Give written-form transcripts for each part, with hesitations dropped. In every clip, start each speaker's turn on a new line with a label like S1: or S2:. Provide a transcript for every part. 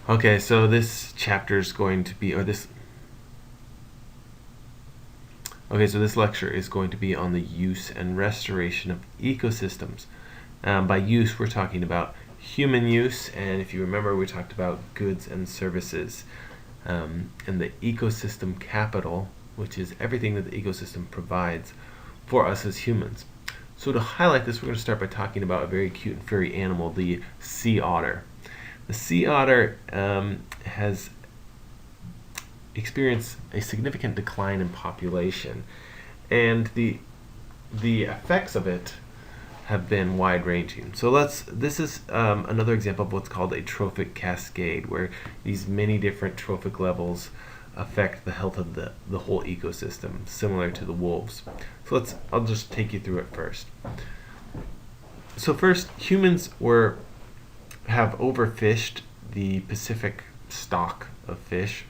S1: Okay, so this chapter is going to be, so this lecture is going to be on the use and restoration of ecosystems. By use, we're talking about human use, and if you remember, we talked about goods and services, and the ecosystem capital, which is everything that the ecosystem provides for us as humans. So to highlight this, we're going to start by talking about a very cute and furry animal, the sea otter. The sea otter has experienced a significant decline in population, and the effects of it have been wide-ranging. So this is another example of what's called a trophic cascade, where these many different trophic levels affect the health of the whole ecosystem, similar to the wolves. So I'll just take you through it first. So first, humans have overfished the Pacific stock of fish,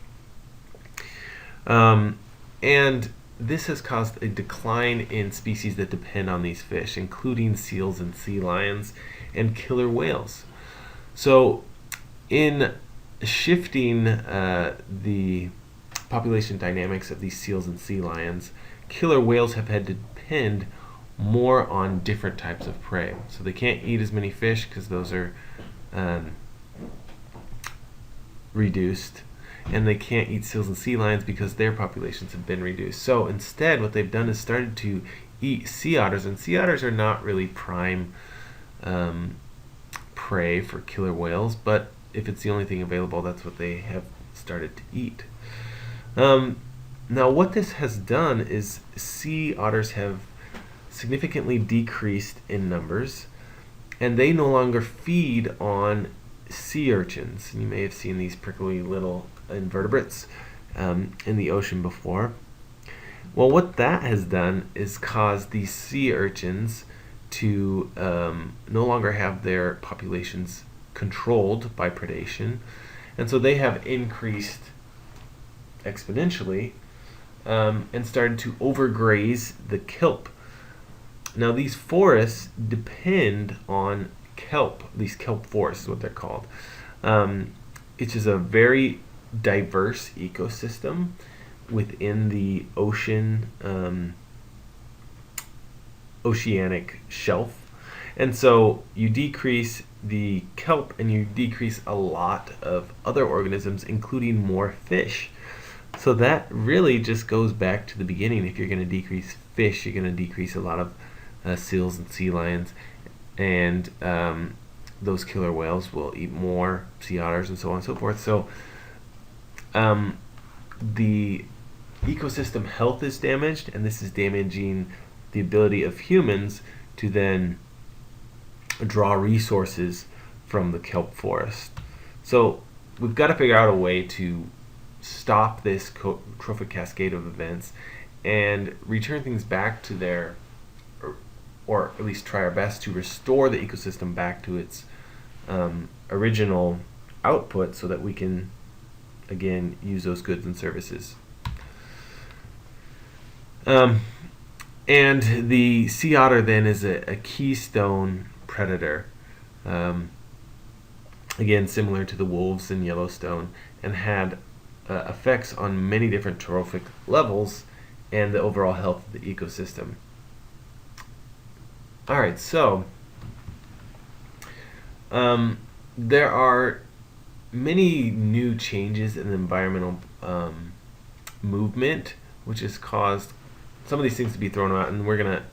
S1: and this has caused a decline in species that depend on these fish, including seals and sea lions and killer whales. So in shifting the population dynamics of these seals and sea lions, killer whales have had to depend more on different types of prey. So they can't eat as many fish because those are reduced, and they can't eat seals and sea lions because their populations have been reduced. So instead, what they've done is started to eat sea otters, and sea otters are not really prime prey for killer whales, but if it's the only thing available, that's what they have started to eat. Now, what this has done is sea otters have significantly decreased in numbers, and they no longer feed on sea urchins. You may have seen these prickly little invertebrates in the ocean before. Well, what that has done is caused these sea urchins to no longer have their populations controlled by predation, and so they have increased exponentially and started to overgraze the kelp. Now, these forests depend on kelp. These kelp forests is what they're called. It is a very diverse ecosystem within the oceanic shelf. And so you decrease the kelp and you decrease a lot of other organisms, including more fish. So that really just goes back to the beginning. If you're going to decrease fish, you're going to decrease a lot of seals and sea lions, and those killer whales will eat more sea otters and so on and so forth. So the ecosystem health is damaged, and this is damaging the ability of humans to then draw resources from the kelp forest. So we've got to figure out a way to stop this trophic cascade of events and return things back to their, or at least try our best to restore the ecosystem back to its original output, so that we can again use those goods and services. And the sea otter then is a keystone predator, again similar to the wolves in Yellowstone, and had effects on many different trophic levels and the overall health of the ecosystem. All right, so there are many new changes in the environmental movement, which has caused some of these things to be thrown out, and we're gonna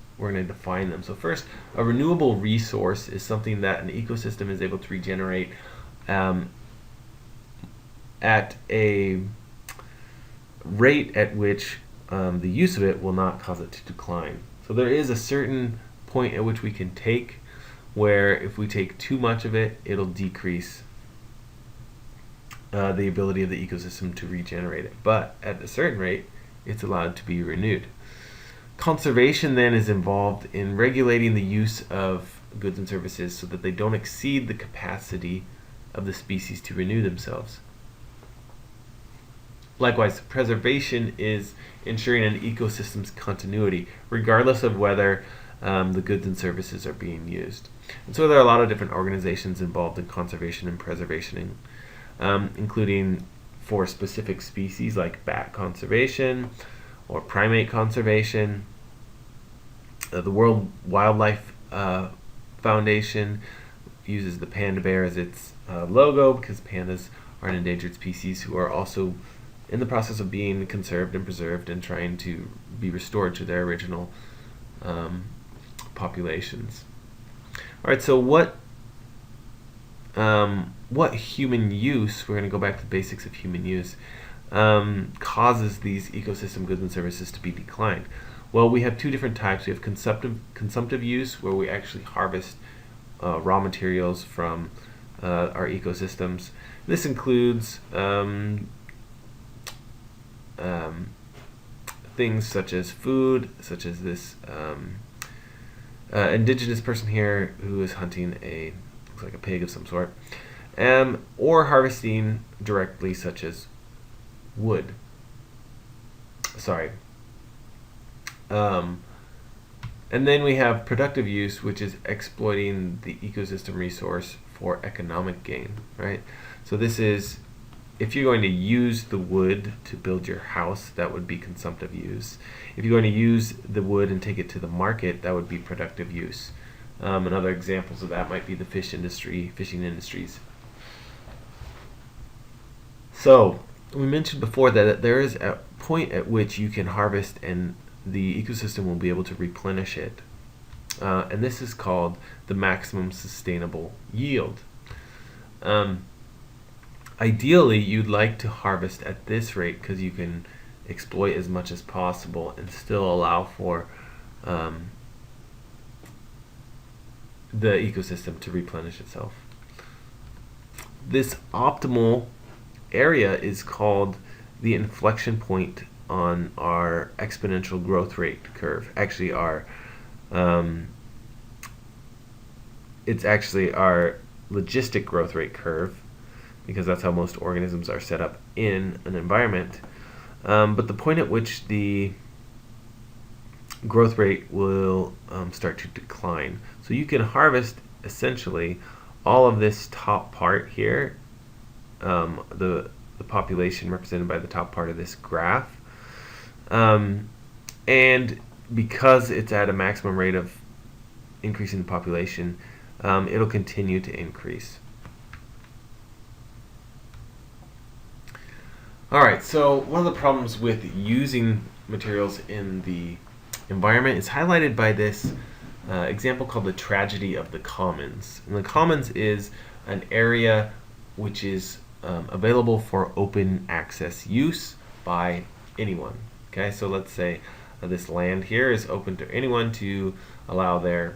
S1: define them. So first, a renewable resource is something that an ecosystem is able to regenerate at a rate at which the use of it will not cause it to decline. So there is a certain point at which we can take where if we take too much of it, it'll decrease the ability of the ecosystem to regenerate it. But at a certain rate, it's allowed to be renewed. Conservation then is involved in regulating the use of goods and services so that they don't exceed the capacity of the species to renew themselves. Likewise, preservation is ensuring an ecosystem's continuity, regardless of whether the goods and services are being used. And so there are a lot of different organizations involved in conservation and preservation. including for specific species like bat conservation or primate conservation. The World Wildlife Foundation uses the panda bear as its logo because pandas are an endangered species who are also in the process of being conserved and preserved and trying to be restored to their original populations. All right, so what human use, we're going to go back to the basics of human use, causes these ecosystem goods and services to be declined? Well, we have two different types. We have consumptive use, where we actually harvest raw materials from our ecosystems. This includes things such as food, such as this indigenous person here who is hunting looks like a pig of some sort, or harvesting directly, such as wood. And then we have productive use, which is exploiting the ecosystem resource for economic gain, right? So this is, if you're going to use the wood to build your house, that would be consumptive use. If you're going to use the wood and take it to the market, that would be productive use. And other examples of that might be the fishing industries. So we mentioned before that there is a point at which you can harvest and the ecosystem will be able to replenish it. And this is called the maximum sustainable yield. Ideally, you'd like to harvest at this rate because you can exploit as much as possible and still allow for the ecosystem to replenish itself. This optimal area is called the inflection point on our exponential growth rate curve. Actually, it's actually our logistic growth rate curve, because that's how most organisms are set up in an environment. But the point at which the growth rate will start to decline. So you can harvest essentially all of this top part here, the population represented by the top part of this graph. And because it's at a maximum rate of increasing the population, it'll continue to increase. Alright, so one of the problems with using materials in the environment is highlighted by this example called the tragedy of the commons. And the commons is an area which is available for open access use by anyone. Okay, so let's say this land here is open to anyone to allow their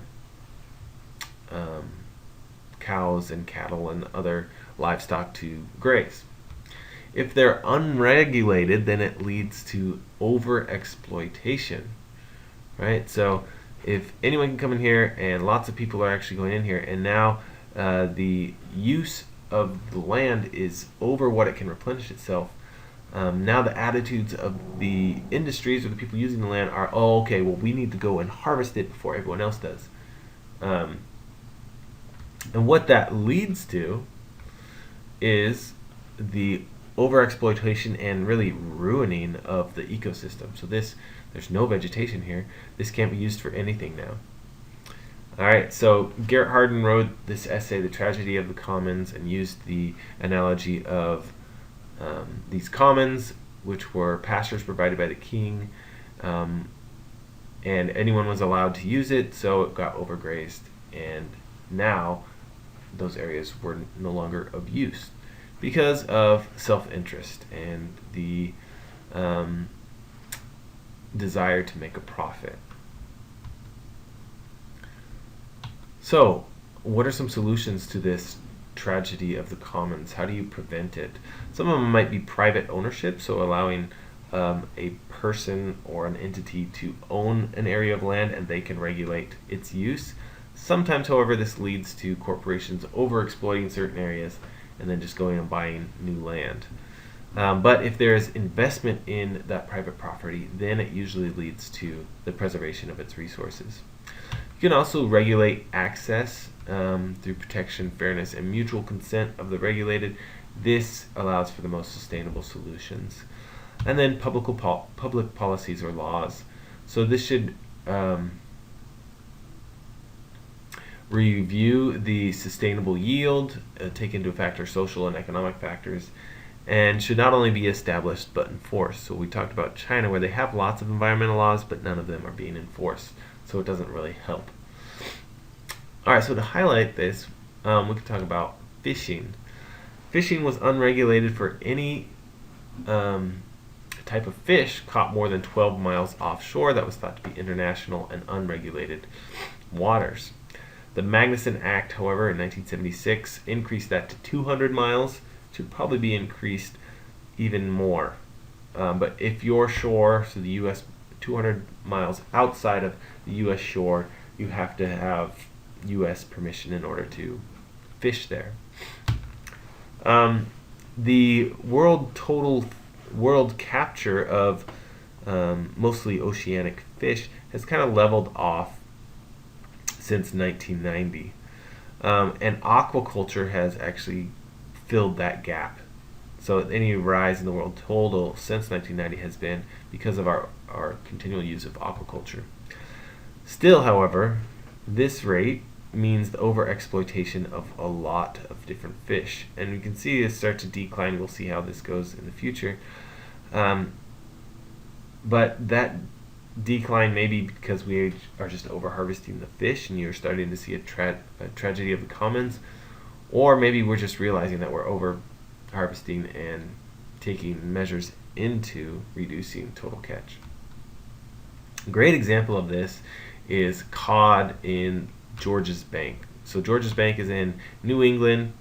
S1: cows and cattle and other livestock to graze. If they're unregulated, then it leads to overexploitation, right? So if anyone can come in here and lots of people are actually going in here, and now the use of the land is over what it can replenish itself, now the attitudes of the industries or the people using the land are, oh, okay, well, we need to go and harvest it before everyone else does. And what that leads to is the overexploitation and really ruining of the ecosystem. So there's no vegetation here. This can't be used for anything now. All right, so Garrett Hardin wrote this essay, The Tragedy of the Commons, and used the analogy of these commons, which were pastures provided by the king, and anyone was allowed to use it, so it got overgrazed, and now those areas were no longer of use because of self-interest and the desire to make a profit. So, what are some solutions to this tragedy of the commons? How do you prevent it? Some of them might be private ownership, so allowing a person or an entity to own an area of land and they can regulate its use. Sometimes, however, this leads to corporations overexploiting certain areas and then just going and buying new land. But if there is investment in that private property, then it usually leads to the preservation of its resources. You can also regulate access through protection, fairness, and mutual consent of the regulated. This allows for the most sustainable solutions. And then public policies or laws. So this should review the sustainable yield, take into factor social and economic factors, and should not only be established but enforced. So we talked about China, where they have lots of environmental laws, but none of them are being enforced. So it doesn't really help. All right, so to highlight this, we can talk about fishing. Fishing was unregulated for any type of fish caught more than 12 miles offshore. That was thought to be international and unregulated waters. The Magnuson Act, however, in 1976 increased that to 200 miles. Should probably be increased even more. But if your shore, so the U.S. 200 miles outside of the U.S. shore, you have to have U.S. permission in order to fish there. The world capture of mostly oceanic fish has kind of leveled off since 1990. And aquaculture has actually filled that gap. So any rise in the world total since 1990 has been because of our continual use of aquaculture. Still, however, this rate means the overexploitation of a lot of different fish. And we can see it start to decline. We'll see how this goes in the future. But that decline may be because we are just over-harvesting the fish and you're starting to see a tragedy of the commons. Or maybe we're just realizing that we're over-harvesting and taking measures into reducing total catch. A great example of this is cod in Georges Bank. So Georges Bank is in New England.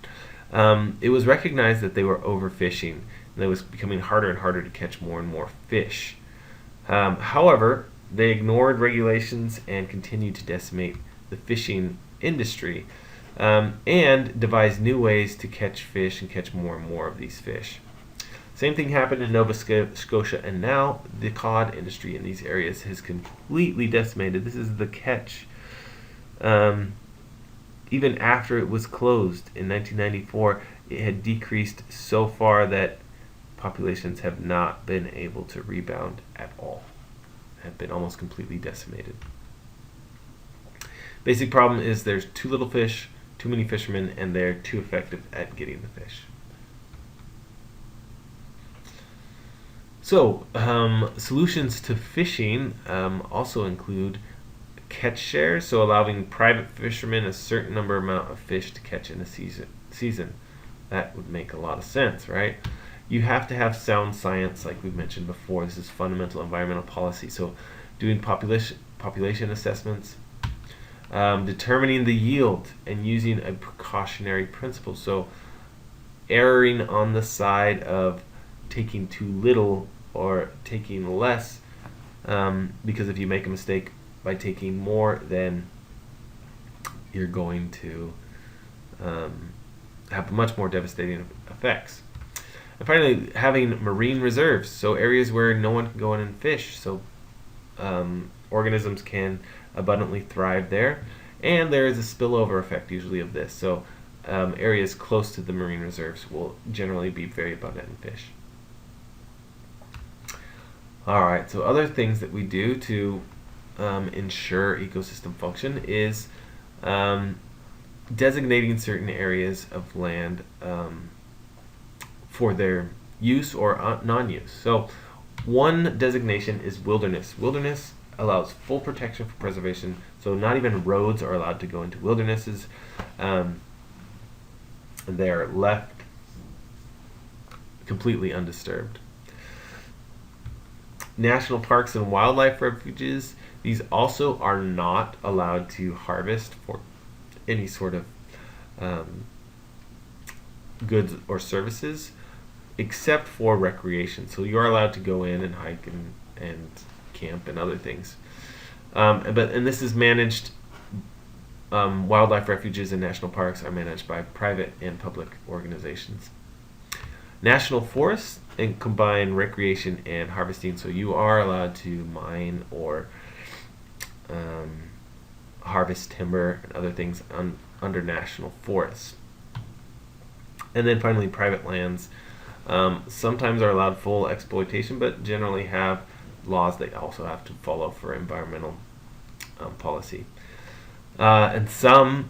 S1: It was recognized that they were overfishing, and it was becoming harder and harder to catch more and more fish. However, they ignored regulations and continued to decimate the fishing industry, and devised new ways to catch fish and catch more and more of these fish. Same thing happened in Nova Scotia, and now the cod industry in these areas has completely decimated. This is the catch. Even after it was closed in 1994, it had decreased so far that populations have not been able to rebound at all. Have been almost completely decimated. Basic problem is there's too little fish, too many fishermen, and they're too effective at getting the fish. So, solutions to fishing also include catch shares, so allowing private fishermen a certain amount of fish to catch in a season. That would make a lot of sense, right? You have to have sound science, like we've mentioned before. This is fundamental environmental policy. So, doing population assessments, determining the yield, and using a precautionary principle. So, erring on the side of taking too little or taking less, because if you make a mistake by taking more, then you're going to have much more devastating effects. And finally, having marine reserves, so areas where no one can go in and fish, so organisms can abundantly thrive there, and there is a spillover effect usually of this. So areas close to the marine reserves will generally be very abundant in fish. All right, so other things that we do to ensure ecosystem function is designating certain areas of land for their use or non-use. So one designation is wilderness. Wilderness allows full protection for preservation, so not even roads are allowed to go into wildernesses. They're left completely undisturbed. National parks and wildlife refuges, these also are not allowed to harvest for any sort of goods or services except for recreation. So you are allowed to go in and hike and camp and other things. And this is managed, wildlife refuges and national parks are managed by private and public organizations. National forests combine recreation and harvesting, so you are allowed to mine or harvest timber and other things under national forests. And then finally, private lands sometimes are allowed full exploitation, but generally have laws they also have to follow for environmental policy. And some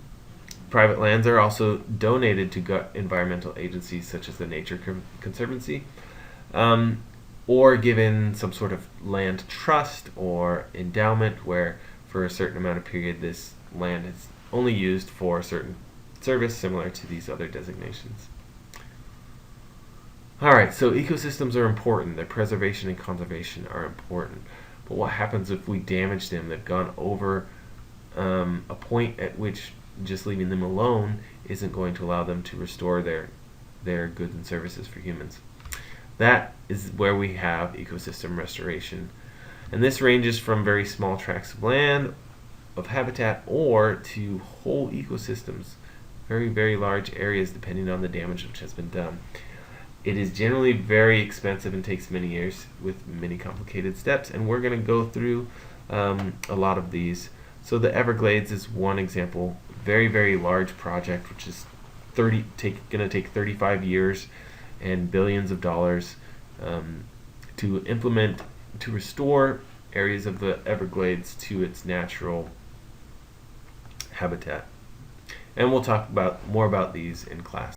S1: private lands are also donated to environmental agencies such as the Nature Conservancy, or given some sort of land trust or endowment where for a certain amount of period this land is only used for a certain service similar to these other designations. Alright, so ecosystems are important. Their preservation and conservation are important. But what happens if we damage them? They've gone over a point at which just leaving them alone isn't going to allow them to restore their goods and services for humans. That is where we have ecosystem restoration. And this ranges from very small tracts of land, of habitat, or to whole ecosystems, very, very large areas depending on the damage which has been done. It is generally very expensive and takes many years with many complicated steps, and we're going to go through a lot of these. So the Everglades is one example, very, very large project, which is going to take 35 years and billions of dollars to implement, to restore areas of the Everglades to its natural habitat. And we'll talk more about these in class.